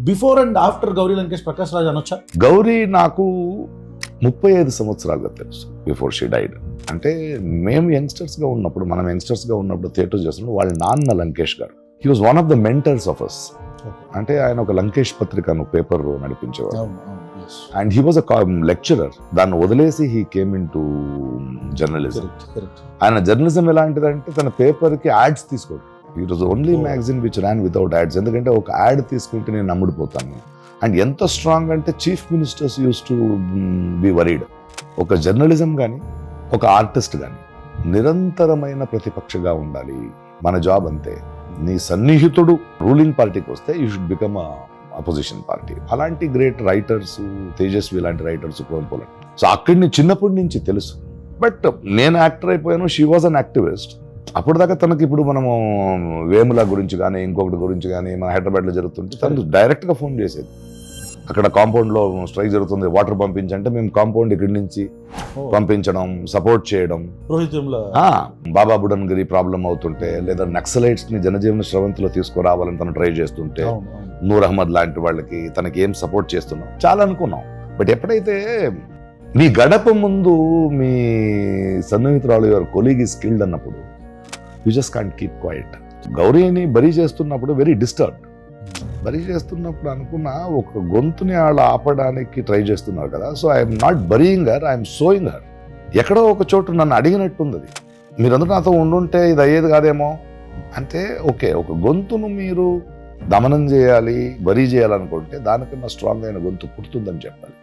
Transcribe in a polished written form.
Before and after Gauri Lankesh Prakash Raj అనొచ్చా? గౌరీ నాకు 35 సంవత్సరాలుగా తెలుసు బిఫోర్ షీ డైడ్. అంటే మేము యంగ్స్టర్స్గా ఉన్నప్పుడు, మనం యంగ్స్టర్స్గా ఉన్నప్పుడు థియేటర్ చేస్తున్నప్పుడు వాళ్ళ నాన్న లంకేష్ గారు, he was one of the mentors of us. అంటే ఆయన ఒక లంకేష్ పత్రికను పేపర్ నడిపించేవారు. And he was a lecturer. దాన్ని వదిలేసి he came into journalism. ఆయన జర్నలిజం ఎలాంటిదంటే తన పేపర్కి యాడ్స్ తీసుకోడు. It was only magazine which ran without ads. ఎందుకంటే ఒక యాడ్ తీసుకుంటే నేను నమ్ముడిపోతాను. అండ్ ఎంత స్ట్రాంగ్ అంటే chief ministers use to be worried. ఒక జర్నలిజం కానీ ఒక ఆర్టిస్ట్ కానీ నిరంతరమైన ప్రతిపక్షగా ఉండాలి. మన జాబ్ అంతే. నీ సన్నిహితుడు రూలింగ్ పార్టీకి వస్తే you should become opposition party. అలాంటి గ్రేట్ రైటర్స్, తేజస్వి లాంటి రైటర్స్ కోల్పోలేదు. సో అక్కడిని చిన్నప్పటి నుంచి తెలుసు. బట్ నేను యాక్టర్ అయిపోయాను, షీ వాజ్ అన్ యాక్టివిస్ట్. అప్పుడు దాకా తనకి ఇప్పుడు మనము వేముల గురించి కానీ ఇంకొకటి గురించి కానీ మన హైదరాబాద్లో జరుగుతుంటే తను డైరెక్ట్గా ఫోన్ చేసేది. అక్కడ కాంపౌండ్లో స్ట్రైక్ జరుగుతుంది, వాటర్ పంపించంటే మేము కాంపౌండ్ ఇక్కడి నుంచి పంపించడం, సపోర్ట్ చేయడం. బాబా బుడన్గిరి ప్రాబ్లం అవుతుంటే, లేదా నక్సలైట్స్ని జనజీవన స్రవంతిలో తీసుకురావాలని తను ట్రై చేస్తుంటే, నూర్ అహ్మద్ లాంటి వాళ్ళకి తనకి ఏం సపోర్ట్ చేస్తున్నాం చాలా అనుకున్నాం. బట్ ఎప్పుడైతే మీ గడప ముందు మీ సన్నిహితురాలు యువర్ కొలీగ్ ఈజ్ కిల్డ్ అన్నప్పుడు you just can't keep quiet. గౌరీని బరీ చేస్తున్నప్పుడు వెరీ డిస్టర్బ్డ్. బరీ చేస్తున్నప్పుడు అనుకున్నా ఒక గొంతుని వాళ్ళు ఆపడానికి ట్రై చేస్తున్నారు కదా. So I'm not burying her, I'm sowing her. ఎక్కడో ఒక చోటు నన్ను అడిగినట్టుంది అది. మీరందరూ నాతో ఉండుంటే ఇది అయ్యేది కాదేమో అంటే, ఓకే ఒక గొంతును మీరు దమనం చేయాలి, బరీ చేయాలనుకుంటే దానికన్నా స్ట్రాంగ్ అయిన గొంతు పుడుతుందని చెప్పాలి.